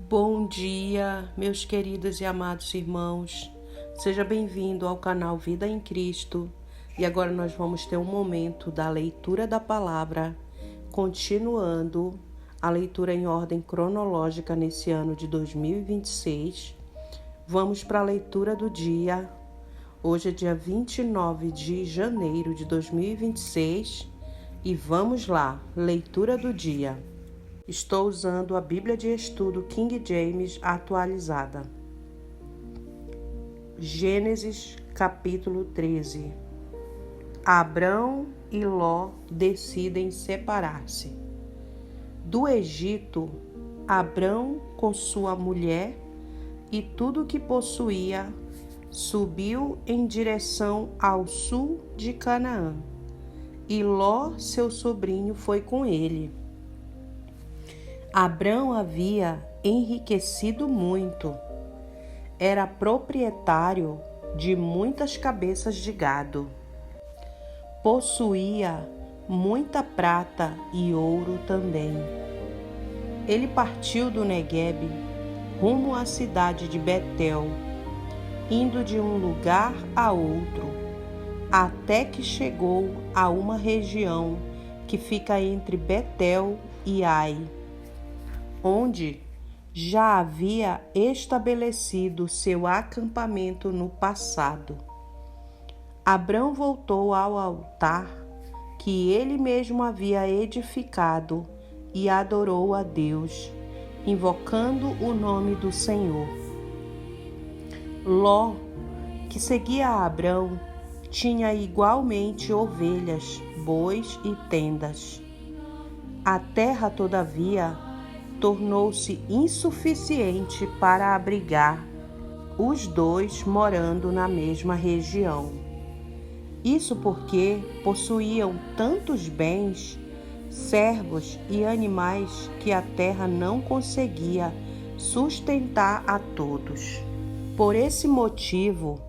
Bom dia, meus queridos e amados irmãos. Seja bem-vindo ao canal Vida em Cristo. E agora nós vamos ter um momento da leitura da palavra, continuando a leitura em ordem cronológica nesse ano de 2026. Vamos para a leitura do dia. Hoje é dia 29 de janeiro de 2026 e vamos lá, leitura do dia. Estou usando a Bíblia de Estudo King James atualizada. Gênesis capítulo 13. Abrão e Ló decidem separar-se. Do Egito, Abrão com sua mulher e tudo o que possuía subiu em direção ao sul de Canaã, e Ló, seu sobrinho, foi com ele. Abrão havia enriquecido muito. Era proprietário de muitas cabeças de gado. Possuía muita prata e ouro também. Ele partiu do Neguebe rumo à cidade de Betel, indo de um lugar a outro, até que chegou a uma região que fica entre Betel e Ai, onde já havia estabelecido seu acampamento no passado. Abrão voltou ao altar que ele mesmo havia edificado e adorou a Deus, invocando o nome do Senhor. Ló, que seguia a Abrão, tinha igualmente ovelhas, bois e tendas. A terra, todavia, tornou-se insuficiente para abrigar os dois morando na mesma região. Isso porque possuíam tantos bens, servos e animais que a terra não conseguia sustentar a todos. Por esse motivo,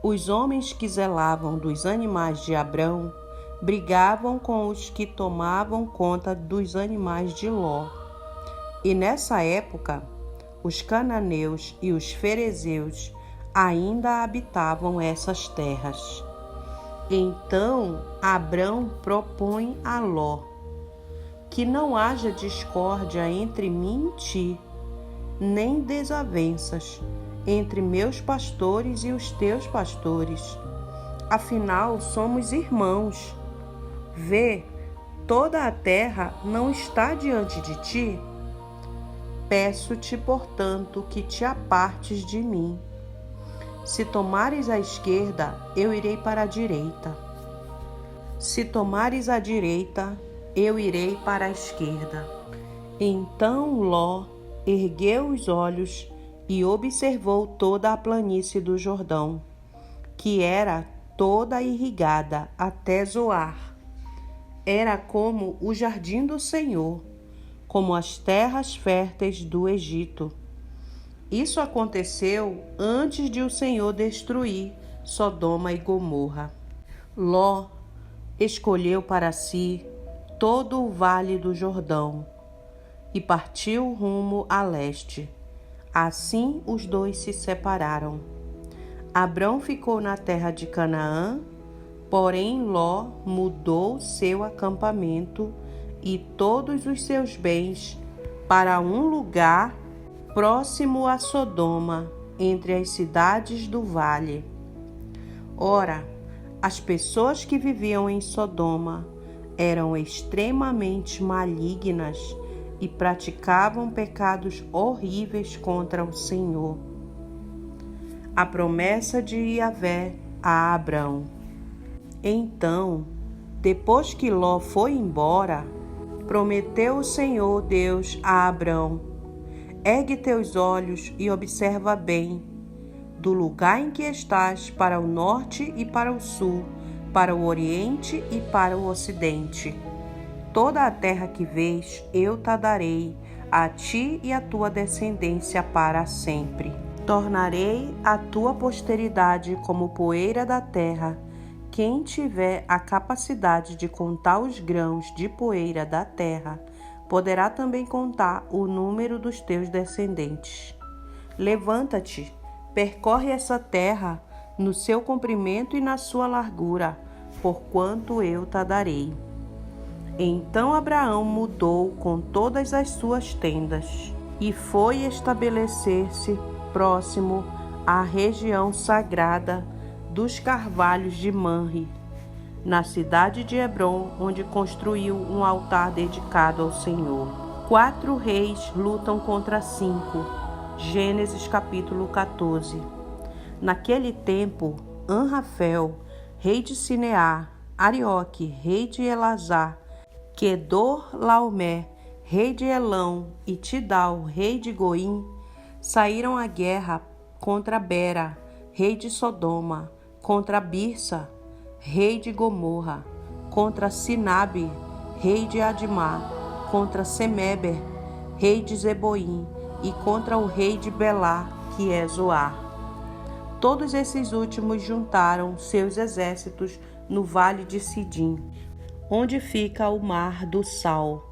os homens que zelavam dos animais de Abrão brigavam com os que tomavam conta dos animais de Ló. E nessa época, os cananeus e os ferezeus ainda habitavam essas terras. Então, Abrão propõe a Ló: que não haja discórdia entre mim e ti, nem desavenças entre meus pastores e os teus pastores. Afinal, somos irmãos. Vê, toda a terra não está diante de ti? Peço-te, portanto, que te apartes de mim. Se tomares a esquerda, eu irei para a direita. Se tomares a direita, eu irei para a esquerda. Então Ló ergueu os olhos e observou toda a planície do Jordão, que era toda irrigada até Zoar. Era como o jardim do Senhor, como as terras férteis do Egito. Isso aconteceu antes de o Senhor destruir Sodoma e Gomorra. Ló escolheu para si todo o vale do Jordão e partiu rumo a leste. Assim os dois se separaram. Abrão ficou na terra de Canaã, porém Ló mudou seu acampamento e todos os seus bens para um lugar próximo a Sodoma, entre as cidades do vale. Ora, as pessoas que viviam em Sodoma eram extremamente malignas e praticavam pecados horríveis contra o Senhor. A promessa de Iavé a Abrão. Então, depois que Ló foi embora, prometeu o Senhor Deus a Abrão: ergue teus olhos e observa bem, do lugar em que estás, para o norte e para o sul, para o oriente e para o ocidente. Toda a terra que vês, eu te darei, a ti e à tua descendência para sempre. Tornarei a tua posteridade como poeira da terra. Quem tiver a capacidade de contar os grãos de poeira da terra, poderá também contar o número dos teus descendentes. Levanta-te, percorre essa terra no seu comprimento e na sua largura, porquanto eu te darei. Então Abraão mudou com todas as suas tendas e foi estabelecer-se próximo à região sagrada dos carvalhos de Manre, na cidade de Hebrom, onde construiu um altar dedicado ao Senhor. 4 reis lutam contra 5. Gênesis capítulo 14. Naquele tempo, Anrafel, rei de Sinear, Arioque, rei de Elazar, Quedor-laomé, rei de Elão, e Tidal, rei de Goim, saíram à guerra contra Bera, rei de Sodoma, contra Birsa, rei de Gomorra, contra Sinabe, rei de Admá, contra Semeber, rei de Zeboim, e contra o rei de Belá, que é Zoar. Todos esses últimos juntaram seus exércitos no vale de Sidim, onde fica o mar do Sal.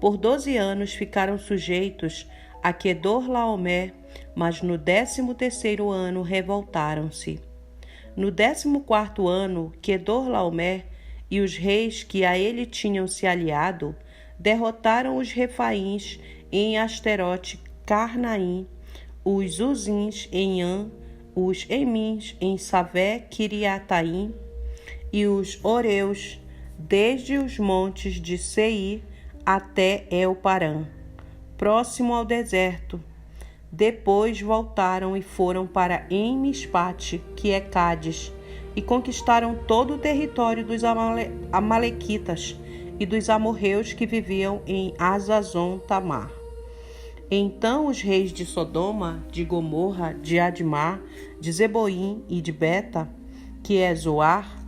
Por 12 anos ficaram sujeitos a Quedor-laomé, mas no 13º ano revoltaram-se. No 14º ano, Quedor-laomé e os reis que a ele tinham se aliado derrotaram os Refaíns em Asterote Carnaim, os Uzins em An, os Emins em Savé Kiriataim e os Oreus desde os montes de Seir até El-Parã, próximo ao deserto. Depois voltaram e foram para En-Mispate, que é Cádiz, e conquistaram todo o território dos Amalequitas e dos amorreus que viviam em Azazon-Tamar. Então os reis de Sodoma, de Gomorra, de Admá, de Zeboim e de Beta, que é Zoar,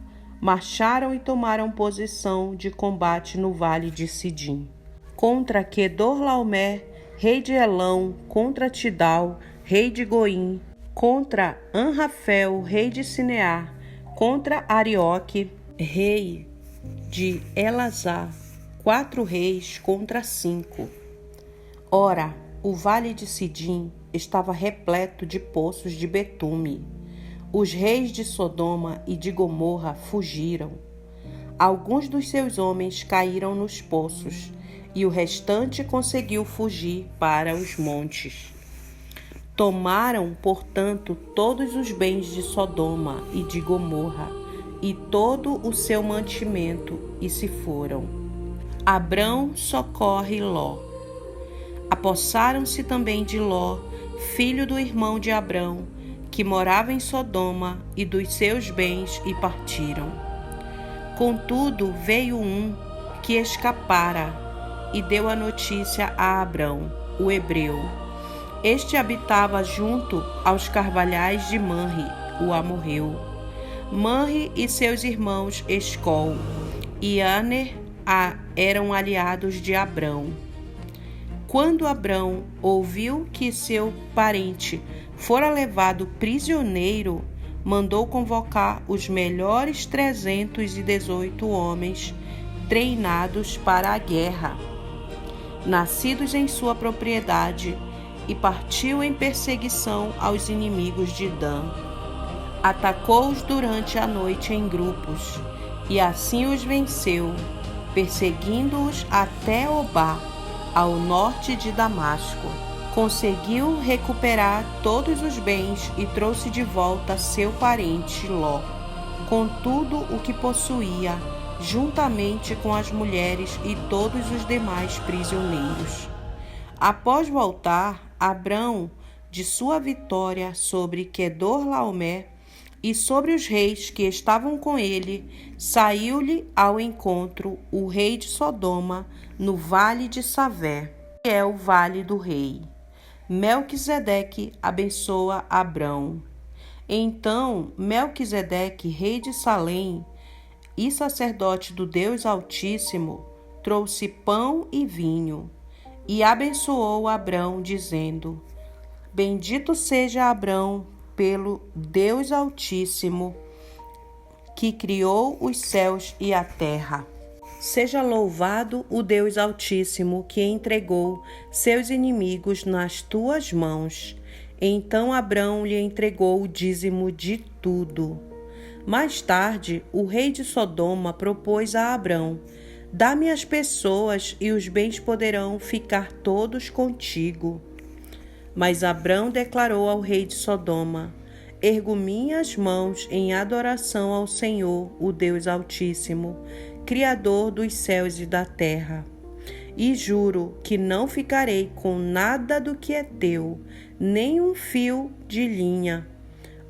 marcharam e tomaram posição de combate no vale de Sidim. Contra Quedor-laomé, rei de Elão, contra Tidal, rei de Goim, contra Anrafel, rei de Sinear, contra Arioque, rei de Elazar, 4 reis contra 5. Ora, o vale de Sidim estava repleto de poços de betume. Os reis de Sodoma e de Gomorra fugiram. Alguns dos seus homens caíram nos poços, e o restante conseguiu fugir para os montes. Tomaram, portanto, todos os bens de Sodoma e de Gomorra, e todo o seu mantimento, e se foram. Abrão socorre Ló. Apossaram-se também de Ló, filho do irmão de Abrão, que morava em Sodoma, e dos seus bens, e partiram. Contudo, veio um que escapara, e deu a notícia a Abrão, o hebreu. Este habitava junto aos carvalhais de Manre, o amorreu. Manre e seus irmãos Escol e Aner eram aliados de Abrão. Quando Abrão ouviu que seu parente fora levado prisioneiro, mandou convocar os melhores 318 homens treinados para a guerra, nascidos em sua propriedade, e partiu em perseguição aos inimigos de Dan. Atacou-os durante a noite em grupos, e assim os venceu, perseguindo-os até Obá, ao norte de Damasco. Conseguiu recuperar todos os bens e trouxe de volta seu parente Ló, com tudo o que possuía, juntamente com as mulheres e todos os demais prisioneiros. Após voltar, Abrão, de sua vitória sobre Quedor-laomé e sobre os reis que estavam com ele, saiu-lhe ao encontro o rei de Sodoma no vale de Savé, que é o vale do rei. Melquisedeque abençoa Abrão. Então Melquisedeque, rei de Salém e sacerdote do Deus Altíssimo, trouxe pão e vinho, e abençoou Abrão, dizendo: Bendito seja Abrão pelo Deus Altíssimo, que criou os céus e a terra. Seja louvado o Deus Altíssimo, que entregou seus inimigos nas tuas mãos. Então Abrão lhe entregou o dízimo de tudo. Mais tarde, o rei de Sodoma propôs a Abrão: dá-me as pessoas e os bens poderão ficar todos contigo. Mas Abrão declarou ao rei de Sodoma: ergo minhas mãos em adoração ao Senhor, o Deus Altíssimo, Criador dos céus e da terra. E juro que não ficarei com nada do que é teu, nem um fio de linha,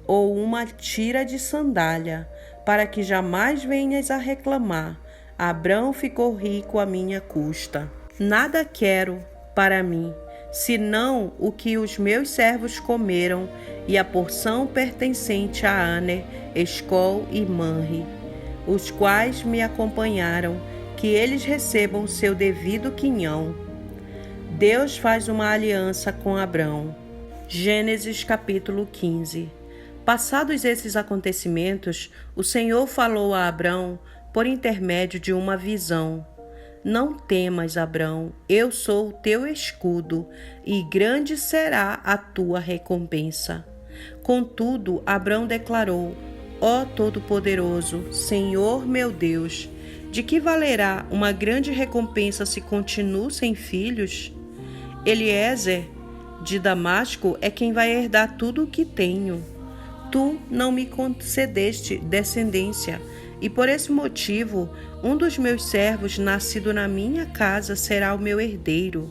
ou uma tira de sandália, para que jamais venhas a reclamar: Abrão ficou rico à minha custa. Nada quero para mim, senão o que os meus servos comeram, e a porção pertencente a Aner, Escol e Manre, os quais me acompanharam, que eles recebam seu devido quinhão. Deus faz uma aliança com Abrão. Gênesis capítulo 15. Passados esses acontecimentos, o Senhor falou a Abrão por intermédio de uma visão: não temas, Abrão, eu sou o teu escudo, e grande será a tua recompensa. Contudo, Abrão declarou: ó Todo-Poderoso, Senhor meu Deus, de que valerá uma grande recompensa se continuo sem filhos? Eliezer de Damasco é quem vai herdar tudo o que tenho. Tu não me concedeste descendência, e por esse motivo um dos meus servos, nascido na minha casa, será o meu herdeiro.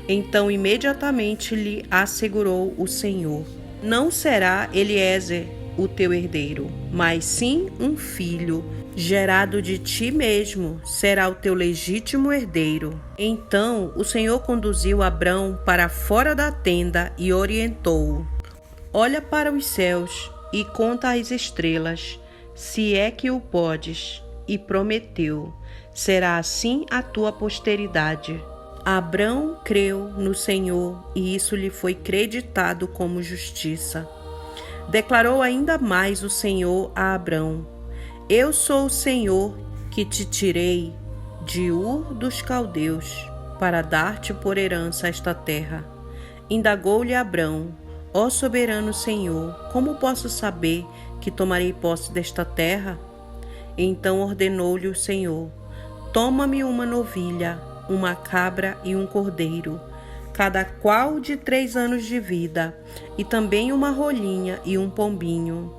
Então imediatamente lhe assegurou o Senhor: não será Eliezer o teu herdeiro, mas sim um filho, gerado de ti mesmo, será o teu legítimo herdeiro. Então o Senhor conduziu Abrão para fora da tenda e orientou-o: olha para os céus e conta as estrelas, se é que o podes. E prometeu: será assim a tua posteridade. Abrão creu no Senhor, e isso lhe foi creditado como justiça. Declarou ainda mais o Senhor a Abrão: eu sou o Senhor que te tirei de Ur dos Caldeus para dar-te por herança esta terra. Indagou-lhe Abrão: ó soberano Senhor, como posso saber que tomarei posse desta terra? Então ordenou-lhe o Senhor: toma-me uma novilha, uma cabra e um cordeiro, cada qual de 3 anos de vida, e também uma rolinha e um pombinho.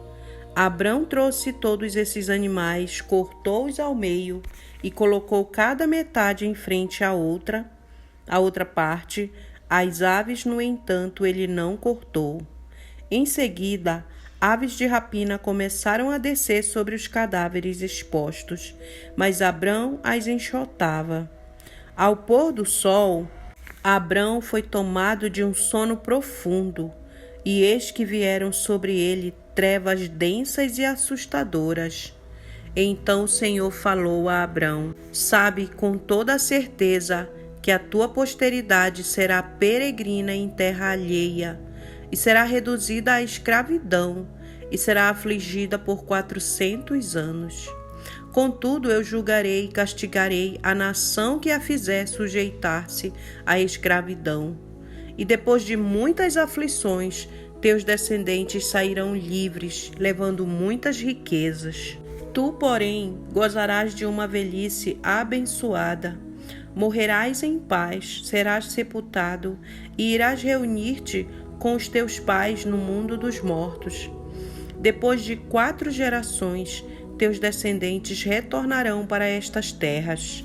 Abrão trouxe todos esses animais, cortou-os ao meio e colocou cada metade em frente à outra parte. As aves, no entanto, ele não cortou. Em seguida, aves de rapina começaram a descer sobre os cadáveres expostos, mas Abrão as enxotava. Ao pôr do sol, Abrão foi tomado de um sono profundo, e eis que vieram sobre ele trevas densas e assustadoras. Então o Senhor falou a Abrão: sabe com toda a certeza que a tua posteridade será peregrina em terra alheia, e será reduzida à escravidão, e será afligida por 400 anos. Contudo, eu julgarei e castigarei a nação que a fizer sujeitar-se à escravidão. E depois de muitas aflições, teus descendentes sairão livres, levando muitas riquezas. Tu, porém, gozarás de uma velhice abençoada. Morrerás em paz, serás sepultado e irás reunir-te com os teus pais no mundo dos mortos. Depois de 4 gerações, teus descendentes retornarão para estas terras.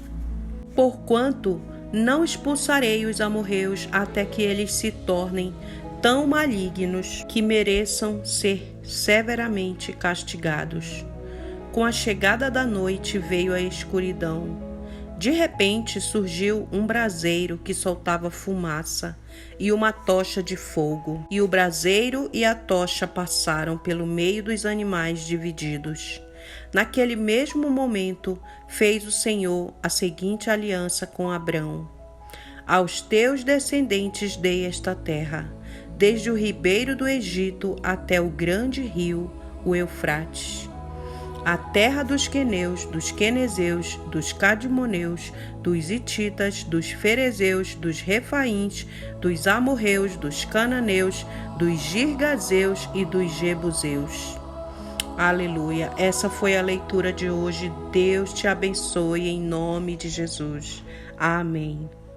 Porquanto não expulsarei os amorreus até que eles se tornem tão malignos que mereçam ser severamente castigados. Com a chegada da noite veio a escuridão. De repente surgiu um braseiro que soltava fumaça e uma tocha de fogo, e o braseiro e a tocha passaram pelo meio dos animais divididos. Naquele mesmo momento fez o Senhor a seguinte aliança com Abrão: aos teus descendentes dei esta terra, desde o ribeiro do Egito até o grande rio, o Eufrates. a terra dos queneus, dos quenezeus, dos cadmoneus, dos hititas, dos ferezeus, dos refaíns, dos amorreus, dos cananeus, dos girgazeus e dos jebuseus. Aleluia. Essa foi a leitura de hoje. Deus te abençoe em nome de Jesus. Amém.